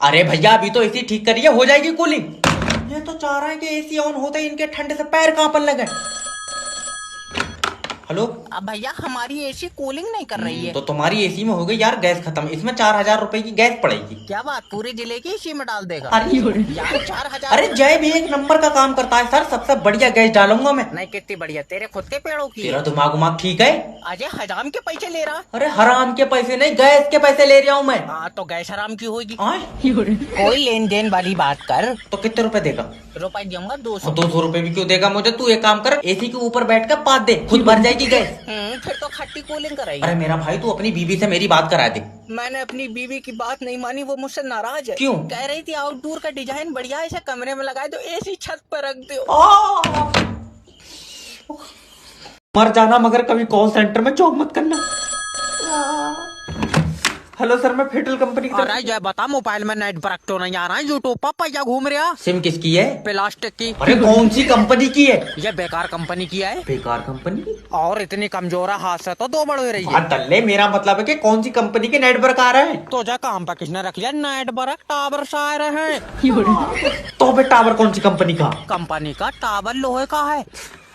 अरे भैया अभी तो एसी ठीक करिए, हो जाएगी कूलिंग। ये तो चाह रहे हैं कि एसी ऑन होते ही इनके ठंडे से पैर कांपने लगे। हेलो। अब भैया हमारी एसी कूलिंग नहीं कर रही है। तो तुम्हारी एसी में हो गई यार गैस खत्म, इसमें 4000 रुपए की गैस पड़ेगी। क्या बात, पूरे जिले की एसी में डाल देगा? अरे यार 4000। अरे जय भी एक नंबर का काम करता है सर, सबसे बढ़िया गैस डालूंगा मैं। नहीं कितनी बढ़िया, तेरे खुद के पेड़ों की। तेरा दिमाग उमाग ठीक है? अजय हजाम के पैसे ले रहा। अरे हराम के पैसे नहीं, गैस के पैसे ले रहा हूँ मैं। हाँ तो गैस हराम की होगी। कोई लेन देन वाली बात कर। तो कितने रुपए देगा? रुपए दूंगा 200। 200 रुपए भी क्यों देगा मुझे? तू एक काम कर, एसी के ऊपर बैठ कर पाद दे, खुद भर जाएगी गैस। फिर तो खट्टी कूलिंग कराएगी। अरे मेरा भाई तू अपनी बीवी से मेरी बात करा दे। मैंने अपनी बीवी की बात नहीं मानी, वो मुझसे नाराज है। क्यों? कह रही थी आउटडोर का डिजाइन बढ़िया है, इसे कमरे में लगाए दो, एसी छत पर रख दो। मर जाना मगर कभी कॉल सेंटर में जॉब मत करना। हेलो सर, मैं फेडरल कंपनी की अरे जय बता, मोबाइल में नेट वर्क तो नहीं आ रहा है, यूट्यूब पर पैसा घूम रहा। सिम किसकी है? प्लास्टिक की। अरे कौन सी कंपनी की है? ये बेकार कंपनी की है। बेकार कंपनी? और इतनी कमजोर है, हाथ से तो दो बड़ हो रही है। तल्ले मेरा मतलब है कि कौन सी कंपनी के नेटवर्क आ रहे हैं? तो जा काम पर किसने रख लिया नेट वर्क, टावर से आ रहे हैं। तो बे टावर कौन सी कंपनी का? कंपनी का टावर लोहे का है।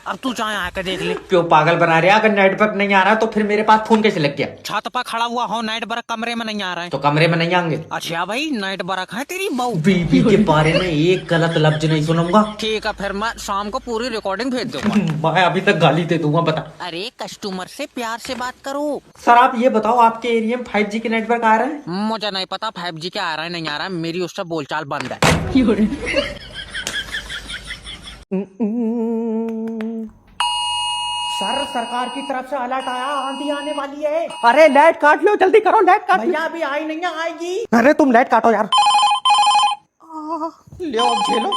अब तू चाहे आके देख ले। क्यों पागल बना रहे? अगर नेटवर्क नहीं आ रहा तो फिर मेरे पास फोन कैसे लग गया? छत पर खड़ा हुआ हो, नेट वर्क कमरे में नहीं आ रहा है। तो कमरे में नहीं आएंगे? अच्छा भाई, नेट वर्क है तेरी बहू। बीबी के बारे में एक गलत लफ्ज नहीं सुनूंगा। ठीक है, फिर मैं शाम को पूरी रिकॉर्डिंग भेज दूंगा। मैं अभी तक गाली दे दूंगा, बता। अरे कस्टमर से प्यार से बात करो। सर सर आप ये बताओ, आपके एरिया में 5G के नेटवर्क आ रहे हैं? मुझे नहीं पता 5G क्या आ रहा है नहीं आ रहा है, मेरी उससे बोलचाल बंद है। सर सरकार की तरफ से अलर्ट आया, आंधी आने वाली है। अरे लाइट काट लो, जल्दी करो, लाइट काट। भैया अभी आई नहीं है, आएगी। अरे तुम लाइट काटो यार। लो अब झेलो।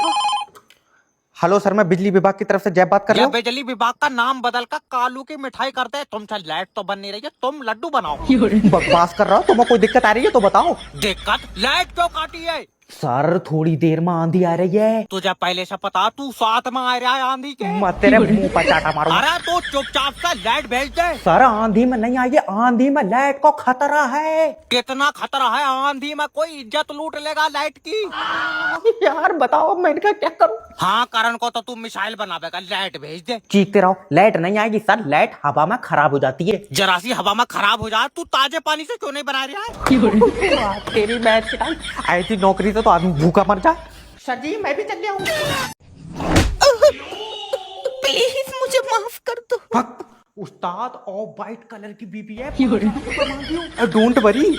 हेलो सर, मैं बिजली विभाग की तरफ से जय बात कर रहा हूँ। बिजली विभाग का नाम बदल कर कालू की मिठाई करते हैं। तुम लाइट तो बन नहीं रही है, तुम लड्डू बनाओ। बकवास कर रहा हूँ, तुम्हें कोई दिक्कत आ रही है तो बताओ। दिक्कत? लाइट क्यों काटी है? सर थोड़ी देर में आंधी आ रही है। तुझे पहले से पता, तू साथ में आ रहा है आंधी के। मैं तेरे मुंह पर चाटा मारूंगा। अरे तो चुपचाप से लाइट भेज दे। सर आंधी में नहीं आइए, आंधी में लाइट को खतरा है। कितना खतरा है? आंधी में कोई इज्जत लूट लेगा लाइट की। यार बताओ मैं इनका क्या करूं? हाँ करण को तो तू मिसाइल बनावेगा, लाइट भेज दे। चीखते रहो, लाइट नहीं आएगी सर, लाइट हवा में खराब हो जाती है। जरा सी हवा में खराब हो जाए, तू ताजे पानी से क्यों नहीं बना रहा है? तेरी मैच की टाइम ऐसी नौकरी से तो आदमी भूखा मर जाए। सर जी मैं भी चल रहा हूँ। प्लीज मुझे माफ कर दो। उस्ताद ऑफ वाइट कलर की बीबी है, डोंट वरी।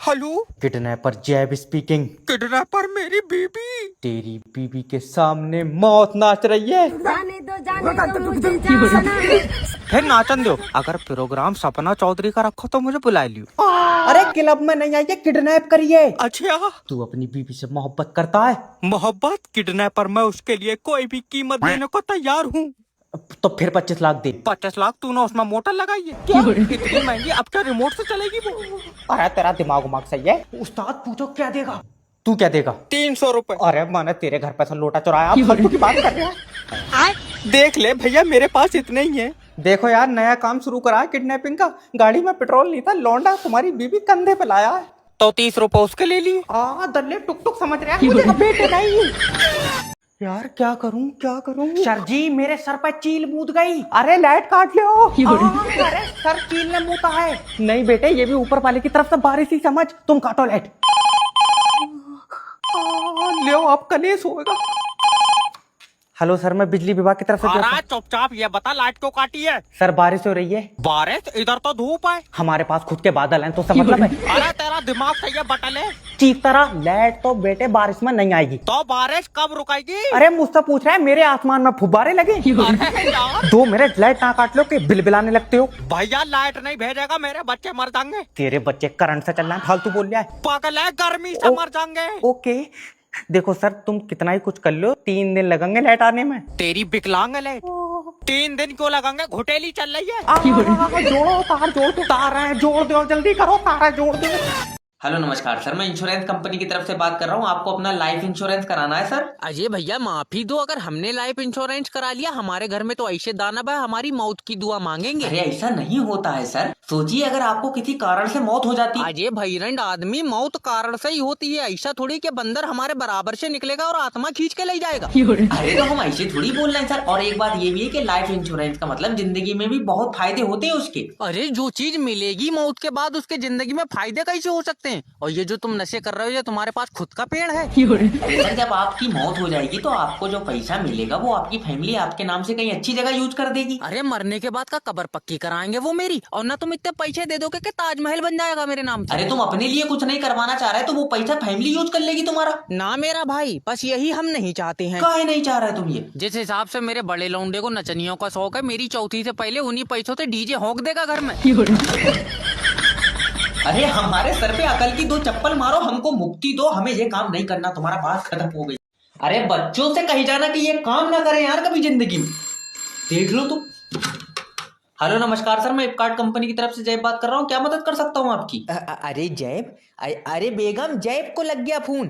हेलो, किडनैपर जैब स्पीकिंग। किडनैपर मेरी बीबी। तेरी बीबी के सामने मौत नाच रही है। जाने दो मुझे जाना है। फिर नाचन दो। अगर प्रोग्राम सपना चौधरी का रखो तो मुझे बुला लियो। अरे क्लब में नहीं आइए, किडनैप करिए। अच्छा, तू अपनी बीबी से मोहब्बत करता है? मोहब्बत? किडनैपर मैं उसके लिए कोई भी कीमत देने को तैयार हूँ। तो फिर 25 लाख दे। 50 लाख? तूने उसमें मोटर लगाई है क्या? इतनी महंगी, अब क्या रिमोट से चलेगी वो? अरे तेरा दिमाग उमाग सही है। उस्ताद पूछो क्या देगा? तू क्या देगा? 300 रुपए। अरे मैंने तेरे घर पे से लोटा चुराया, आप फालतू की बात कर रहे हैं। देख ले भैया, मेरे पास इतने ही है। देखो यार, नया काम शुरू करा है किडनैपिंग का। गाड़ी में पेट्रोल नहीं था, लौंडा तुम्हारी बीबी कंधे पे लाया है। तो 30 रुपए उसके ले लिए। दल्ले टुक टुक समझ रहे हैं मुझे, बेटे नहीं। यार क्या करूं? सर जी मेरे सर पे चील मूत गई। अरे लाइट काट लो। अरे सर चील ने मूता है। नहीं बेटे, ये भी ऊपर वाले की तरफ से बारिश ही समझ, तुम काटो लाइट। ले आप कलेश होगा। हेलो सर, मैं बिजली विभाग की तरफ से अरे चुपचाप ये बता, लाइट क्यों काटी है? सर बारिश हो रही है। बारिश? इधर तो धूप है। हमारे पास खुद के बादल हैं तो समझ मतलब है। अरे तेरा दिमाग सही है बटले। चीख तरह लाइट तो बेटे बारिश में नहीं आएगी। तो बारिश कब रुकेगी? अरे मुझसे पूछ रहा है, मेरे आसमान में फुब्बारे लगे। अरे यार 2 मिनट लाइट ना काट लो कि बिलबिलाने लगते हो। भैया लाइट नहीं भेजेगा, मेरे बच्चे मर जाएंगे। तेरे बच्चे करंट से चल रहे हैं, फालतू बोल रहा है। पागल है, गर्मी से मर जाएंगे। ओके देखो सर, तुम कितना ही कुछ कर लो, 3 दिन लगेंगे लाइट आने में। तेरी विकलांग लाइट 3 दिन क्यों लगेंगे? घुटेली चल रही है। जोड़ो तार, जोड़ दो, तार है, जोड़ दो, जल्दी करो, तार है, जोड़ दो। हेलो नमस्कार सर, मैं इंश्योरेंस कंपनी की तरफ से बात कर रहा हूँ। आपको अपना लाइफ इंश्योरेंस कराना है सर। अजय भैया माफी दो, अगर हमने लाइफ इंश्योरेंस करा लिया हमारे घर में तो ऐसे दानव है हमारी मौत की दुआ मांगेंगे। अरे ऐसा नहीं होता है सर। सोचिए अगर आपको किसी कारण से मौत हो जाती। अजय भैरंड आदमी मौत कारण से ही होती है, ऐसा थोड़ी कि बंदर हमारे बराबर से निकलेगा और आत्मा खींच के ले जाएगा। अरे तो हम ऐसे थोड़ी बोल रहे हैं सर। और एक बात ये भी है कि लाइफ इंश्योरेंस का मतलब जिंदगी में भी बहुत फायदे होते हैं उसके। अरे जो चीज मिलेगी मौत के बाद उसके जिंदगी में फायदे कैसे हो सकते हैं? और ये जो तुम नशे कर रहे हो, ये तुम्हारे पास खुद का पेड़ है। अरे सर जब आपकी मौत हो जाएगी तो आपको जो पैसा मिलेगा वो आपकी फैमिली आपके नाम से कहीं अच्छी जगह यूज कर देगी। अरे मरने के बाद का कब्र पक्की कराएंगे वो मेरी, और ना तुम इतने पैसे दे दोगे कि ताजमहल बन जाएगा मेरे नाम से। अरे तुम अपने लिए कुछ नहीं करवाना चाह रहे तो वो पैसा फैमिली यूज कर लेगी तुम्हारा। ना मेरा भाई, बस यही हम नहीं चाहते हैं। काहे नहीं चाह रहे तुम ये? जिस हिसाब से मेरे बड़े लौंडे को नचनियों का शौक है, मेरी चौथी से पहले उन्हीं पैसों से डीजे होक देगा घर में। अरे हमारे सर पे अकल की 2 चप्पल मारो, हमको मुक्ति दो, हमें ये काम नहीं करना, तुम्हारा बात खत्म हो गई। अरे बच्चों से कही जाना कि ये काम ना करें यार कभी जिंदगी में, देख लो तुम। हेलो नमस्कार सर, मैं फ्लिपकार्ट कंपनी की तरफ से जय बात कर रहा हूँ। क्या मदद कर सकता हूँ आपकी? अरे जैब, अरे बेगम जैब को लग गया फोन।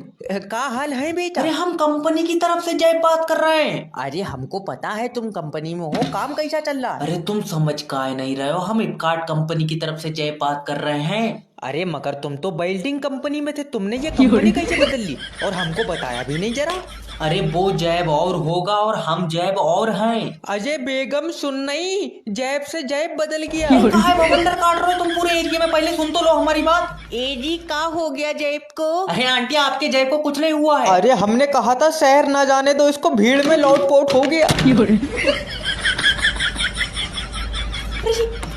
का हाल है बेटा? अरे हम कंपनी की तरफ से जय बात कर रहे हैं। अरे हमको पता है तुम कंपनी में हो, काम कैसा चल रहा है? अरे तुम समझ काहे नहीं रहे हो, हम फ्लिपकार्ट कंपनी की तरफ से जय बात कर रहे हैं। अरे मगर तुम तो वेल्डिंग कंपनी में थे, तुमने ये कंपनी कैसे बदल ली और हमको बताया भी नहीं जरा? अरे वो जैब और होगा और हम जैब और हैं। अजय बेगम सुन नहीं, जैब से जैब बदल गया। काहे बवंडर काट रहे हो तुम पूरे एरिया में? पहले सुन तो लो हमारी बात। एजी का हो गया जैब को? अरे आंटी आपके जैब को कुछ नहीं हुआ है। अरे हमने कहा था शहर ना जाने दो इसको, भीड़ में लौटपोट हो गया।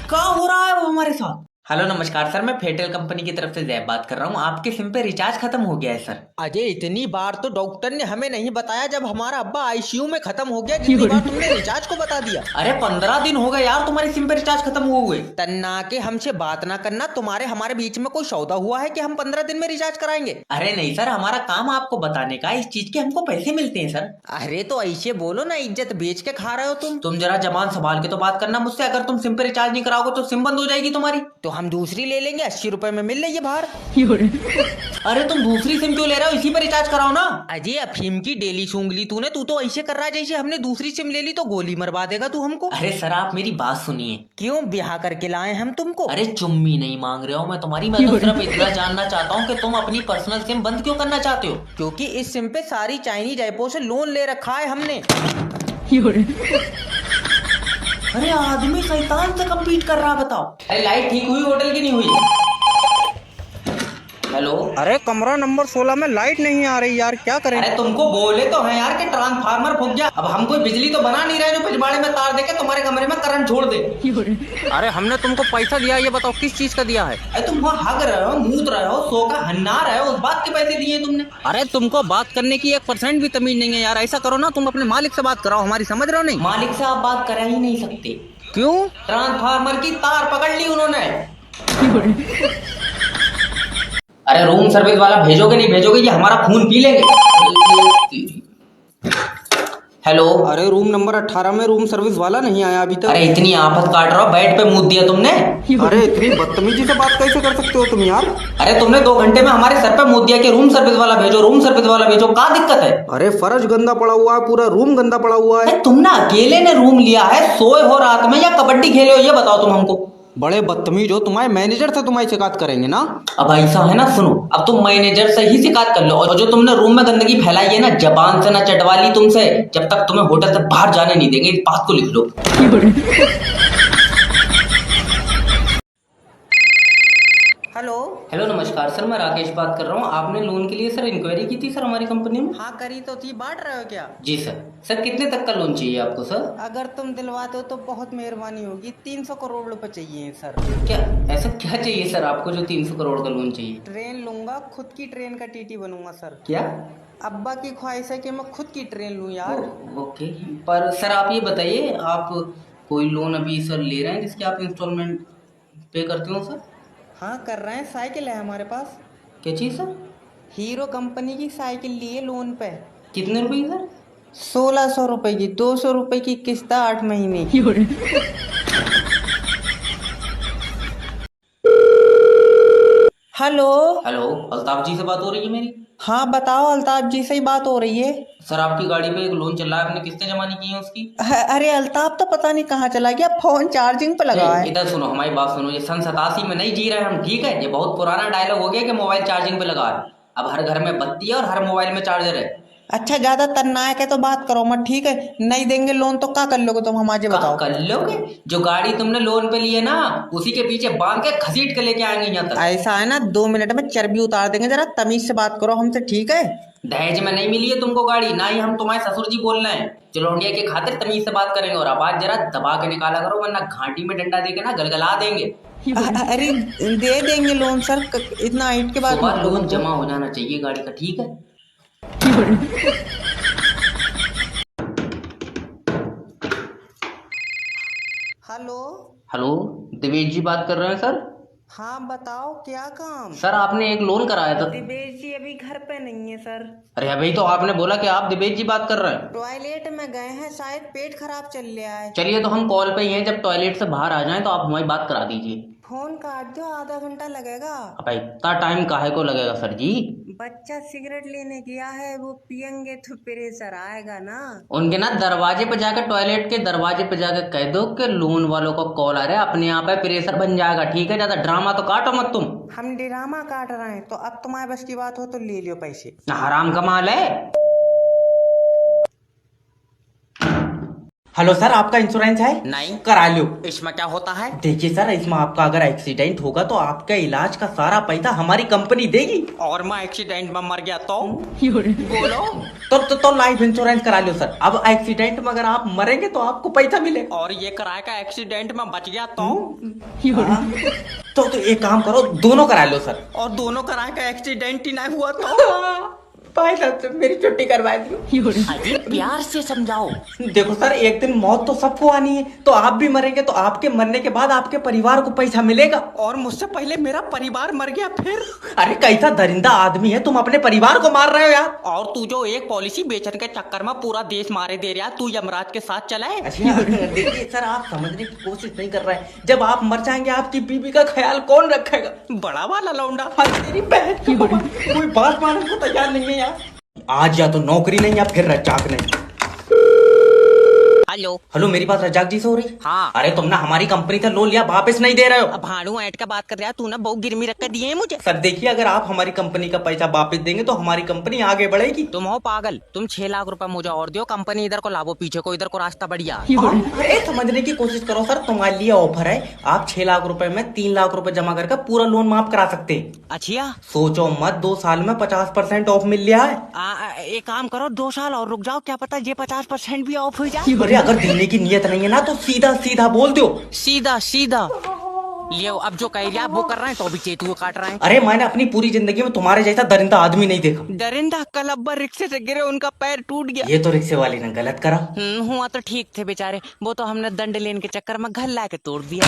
क्या हो रहा है वो हमारे साथ? हेलो नमस्कार सर, मैं फेटेल कंपनी की तरफ से जैब बात कर रहा हूँ। आपके सिम पे रिचार्ज खत्म हो गया है सर। अजय इतनी बार तो डॉक्टर ने हमें नहीं बताया, जब हमारा अब्बा आईसीयू में खत्म हो गया जितनी बार तुमने रिचार्ज को बता दिया। अरे 15 दिन हो गए यार तुम्हारी सिम पे रिचार्ज खत्म हुए। तन्ना के हमसे बात ना करना, तुम्हारे हमारे बीच में कोई सौदा हुआ है कि हम 15 दिन में रिचार्ज कराएंगे? अरे नहीं सर, हमारा काम आपको बताने का, इस चीज के हमको पैसे मिलते हैं सर। अरे तो ऐसे बोलो ना, इज्जत बेच के खा रहे हो तुम जरा जबान संभाल के तो बात करना मुझसे। अगर तुम सिम पे रिचार्ज नहीं कराओगे तो सिम बंद हो जाएगी तुम्हारी। तो हम दूसरी ले लेंगे, 80 रुपए में मिल रही है बाहर। अरे तुम दूसरी सिम क्यों ले रहे हो? इसी पे रिचार्ज कराओ ना। अजय अफीम की डेली सूंघ ली तूने, तू तो ऐसे कर रहा है जैसे हमने दूसरी सिम ले ली तो गोली मरवा देगा तू हमको। अरे सर आप मेरी बात सुनिए। क्यों ब्याह करके लाए हम तुमको? अरे चुम्मी नहीं मांग रहे हो मैं तुम्हारी, मैं तो सिर्फ इतना जानना चाहता हूँ कि तुम अपनी पर्सनल सिम बंद क्यों करना चाहते हो? क्योंकि इस सिम पे सारी चाइनीज ऐपों से लोन ले रखा है हमने। अरे आदमी शैतान से कम्पीट कर रहा, बताओ। अरे लाइट ठीक हुई होटल की नहीं हुई? हेलो। अरे कमरा नंबर 16 में लाइट नहीं आ रही यार, क्या करें? अरे तुमको बोले तो है यार कि ट्रांसफार्मर फूक गया। अब हम कोई बिजली तो बना नहीं रहे जो पिछवाड़े में तार देके तुम्हारे कमरे में करंट छोड़ दे। अरे हमने तुमको पैसा दिया, ये बताओ किस चीज का दिया है? अरे तुम वहाँ हग रहे हो, मूत रहे हो, सो का हन्ना रहे हो, उस बात के पैसे दिए तुमने। अरे तुमको बात करने की 1% भी तमीज नहीं है यार। ऐसा करो ना, तुम अपने मालिक से बात कराओ, हमारी समझ रहे हो नहीं? मालिक से आप बात करा ही नहीं सकते। क्यों? ट्रांसफार्मर की तार पकड़ ली उन्होंने। अरे रूम सर्विस वाला भेजोगे नहीं भेजोगे, ये हमारा खून पी लेंगे। हेलो। अरे रूम नंबर 18 में रूम सर्विस वाला नहीं आया अभी तक। अरे इतनी आफत काट रहा हो, बेड पे मुंह दिया तुमने। अरे इतनी बदतमीजी से बात कैसे कर सकते हो तुम यार? अरे तुमने 2 घंटे में हमारे सर पे मुंह दिया कि रूम सर्विस वाला भेजो, रूम सर्विस वाला भेजो। क्या दिक्कत है? अरे फर्श गंदा पड़ा हुआ है, पूरा रूम गंदा पड़ा हुआ है। तुम ना अकेले ने रूम लिया है, सोए हो रात में या कबड्डी खेले हो, ये बताओ तुम हमको। बड़े बदतमीज हो, तुम्हारे मैनेजर से तुम्हारी शिकायत करेंगे ना। अब ऐसा है ना, सुनो, अब तुम मैनेजर से ही शिकायत कर लो। और जो तुमने रूम में गंदगी फैलाई है ना, जबान से ना चटवा ली तुमसे, जब तक तुम्हें होटल से बाहर जाने नहीं देंगे, इस बात को लिख लो। हेलो। हेलो नमस्कार सर, मैं राकेश बात कर रहा हूँ। आपने लोन के लिए सर इंक्वायरी की थी सर हमारी कंपनी में। हाँ करी तो थी, बांट रहे हो क्या? जी सर। सर कितने तक का लोन चाहिए आपको सर? अगर तुम दिलवाते हो तो बहुत मेहरबानी होगी, 300 करोड़ रुपए चाहिए सर। क्या ऐसा क्या चाहिए सर आपको जो 300 करोड़ का लोन चाहिए? ट्रेन लूंगा, खुद की ट्रेन का टीटी बनूंगा सर। क्या? अब्बा की ख्वाहिश है कि मैं खुद की ट्रेन लूं यार। ओके, पर सर आप ये बताइए, आप कोई लोन अभी सर ले रहे हैं जिसके आप इंस्टॉलमेंट पे करते हो सर? हाँ कर रहे हैं, साइकिल है हमारे पास। क्या चीज़ सर? हीरो कंपनी की साइकिल लिए लोन पे। कितने रुपए सर? 1600 रुपए की, 200 रुपए की किस्त 8 महीने की। हेलो। हेलो, अल्ताफ जी से बात हो रही है मेरी? हाँ बताओ, अल्ताफ जी से ही बात हो रही है। सर, आपकी गाड़ी पे एक लोन चल रहा है, आपने किस्तें जमा नहीं की हैं उसकी? अरे अल्ताफ तो पता नहीं कहाँ चला गया, फोन चार्जिंग पे लगा है। इधर सुनो, हमारी बात सुनो। ये सन 87 में नहीं जी रहे हम, ठीक है? ये बहुत पुराना डायलॉग हो गया कि मोबाइल चार्जिंग पे लगा है। अब हर घर में बत्ती है और हर मोबाइल में चार्जर है। अच्छा, ज्यादा तन्नायक है तो बात करो मत, ठीक है? नहीं देंगे लोन तो क्या कर लोगे तुम, हमारे बताओ। कर लोगे? जो गाड़ी तुमने लोन पे ली है ना, उसी के पीछे बांध के घसीट के लेके आएंगे यहाँ तक। ऐसा है ना, 2 मिनट में चर्बी उतार देंगे, जरा तमीज से बात करो हमसे, ठीक है? दहेज में नहीं मिली है तुमको गाड़ी, ना ही हम तुम्हारे ससुर जी बोल रहे हैं। चलो इंडिया के खातिर तमीज से बात करेंगे, और आवाज जरा दबा के निकाला करो, वरना घाटी में डंडा देके ना गलगला देंगे। अरे दे देंगे लोन सर, इतना हाइट के बाद सुबह लोन जमा हो जाना चाहिए गाड़ी का, ठीक है? हेलो। हेलो, दिवेश जी बात कर रहे हैं सर? हाँ बताओ, क्या काम? सर, आपने एक लोन कराया था। दिवेश जी अभी घर पे नहीं है सर। अरे अभी तो आपने बोला कि आप दिवेश जी बात कर रहे हैं। टॉयलेट में गए हैं, शायद पेट खराब चल रहा है। चलिए, तो हम कॉल पे ही हैं, जब टॉयलेट से बाहर आ जाएं तो आप हमारी बात करा दीजिए। फोन काट दो, आधा घंटा लगेगा। अब इतना टाइम काहे को लगेगा सर जी? बच्चा सिगरेट लेने गया है, वो पियेंगे तो प्रेशर आएगा ना। उनके ना दरवाजे पे जाकर, टॉयलेट के दरवाजे पे जाकर कह दो कि लोन वालों का कॉल आ रहा है, अपने यहाँ पे प्रेशर बन जाएगा, ठीक है? ज्यादा ड्रामा तो काटो मत तुम। हम ड्रामा काट रहे हैं तो अब तुम्हारे बस की बात हो तो ले लियो पैसे। हराम का माल है। हेलो सर, आपका इंश्योरेंस है? नहीं। करा लो। इसमें क्या होता है? देखिए सर, इसमें आपका अगर एक्सीडेंट होगा तो आपका इलाज का सारा पैसा हमारी कंपनी देगी। और मैं एक्सीडेंट में मर गया तो बोलो। तो लाइफ इंश्योरेंस करा लो सर। अब एक्सीडेंट में अगर आप मरेंगे तो आपको पैसा मिलेगा। और ये कराए का एक्सीडेंट में बच गया तो तो एक काम करो, दोनों करा लो सर। और दोनों कराए का एक्सीडेंट ही नहीं हुआ तो भाई साहब, मेरी छुट्टी करवा दियो। अभी प्यार से समझाओ। देखो सर, एक दिन मौत तो सबको आनी है, तो आप भी मरेंगे तो आपके मरने के बाद आपके परिवार को पैसा मिलेगा। और मुझसे पहले मेरा परिवार मर गया फिर। अरे कैसा दरिंदा आदमी है, तुम अपने परिवार को मार रहे हो यार। और तू जो एक पॉलिसी बेचने के चक्कर में पूरा देश मारे दे रहा है, तू यमराज के साथ चला है। अच्छा देखिए सर, आप समझने की कोशिश नहीं कर रहे हैं। जब आप मर जाएंगे आपकी बीवी का ख्याल कौन रखेगा? बड़ा वाला लौंडा। मेरी बहन की कोई बात मानने को तैयार नहीं है यार। आज या तो नौकरी नहीं या फिर रजाक नहीं। हेलो। हेलो, मेरी बात रजाक जी से हो रही? हाँ। अरे तुम ना हमारी कंपनी से लोन लिया, वापस नहीं दे रहे हो। अब भाड़ू ऐट का बात कर रहा है तू ना, बहुत गिरमी रख कर दिए है मुझे। सर देखिए, अगर आप हमारी कंपनी का पैसा वापस देंगे तो हमारी कंपनी आगे बढ़ेगी। तुम हो पागल, तुम 6 लाख रुपए मुझे और दो, कंपनी इधर को लाभो, पीछे को इधर को रास्ता बढ़िया। अरे समझने की कोशिश करो सर, तुम्हारे लिए ऑफर है। आप 6 लाख रुपए में 3 लाख रुपए जमा करके पूरा लोन माफ करा सकते हैं। अच्छा, सोचो मत, 2 साल में 50% ऑफ मिल रहा है। एक काम करो, 2 साल और रुक जाओ, क्या पता ये 50% भी ऑफ हो जाए। अरे अगर देने की नीयत नहीं है ना तो सीधा सीधा बोल दो। सीधा सीधा लियो। अब जो कह रहा वो कर रहे हैं तो भी चेतुए काट रहे हैं। अरे मैंने अपनी पूरी जिंदगी में तुम्हारे जैसा दरिंदा आदमी नहीं देखा। दरिंदा कल अब्बा रिक्शे से गिरे, उनका पैर टूट गया। ये तो रिक्शे वाली ने गलत करा। हुआ तो ठीक थे बेचारे, वो तो हमने दंड लेने के चक्कर में घर ला के तोड़ दिया।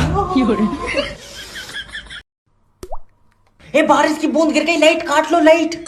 ए बारिश की बूंद गिर गई, लाइट काट लो, लाइट।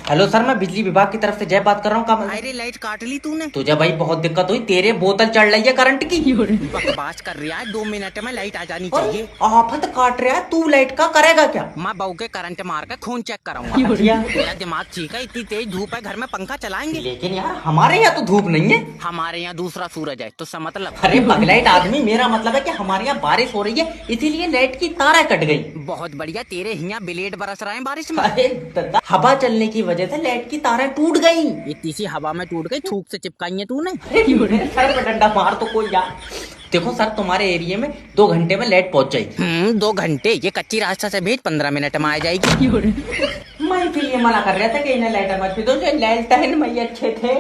हेलो सर, मैं बिजली विभाग की तरफ से जय बात कर रहा हूँ। अरे लाइट काट ली तूने? तुझे भाई बहुत दिक्कत हुई, तेरे बोतल चढ़ रही है करंट की। बकवास कर रहा है, 2 मिनट में लाइट आ जानी चाहिए। आफत काट रहा है तू, लाइट का करेगा क्या? मैं बहू के करंट मार कर खून चेक कराऊंगा। तेरा दिमाग ठीक है? इतनी तेज धूप है, घर में पंखा चलाएंगे? लेकिन यार हमारे यहाँ तो धूप नहीं है। हमारे यहाँ दूसरा सूरज है, तो सब मतलब। अरे पगलाइट आदमी, मेरा मतलब है कि हमारे यहाँ बारिश हो रही है, इसीलिए लाइट की तारें कट गई। बहुत बढ़िया, तेरे यहाँ ब्लेड बरस रहे हैं बारिश में। अरे दादा, हवा चलने की वजह से लाइट की तारें टूट गई। इतनी सी हवा में टूट गई, थूक से चिपकाई है तूने। सर पे डंडा मार तो कोई यार। देखो सर, तुम्हारे एरिया में 2 घंटे में लाइट पहुंच जाएगी। 2 घंटे? ये कच्ची रास्ता से भेज, 15 मिनट में आ जाएगी। मैं फिर ये मना कर रहा था कि इन्हें लाइट मत दो, जो लाइट में अच्छे थे।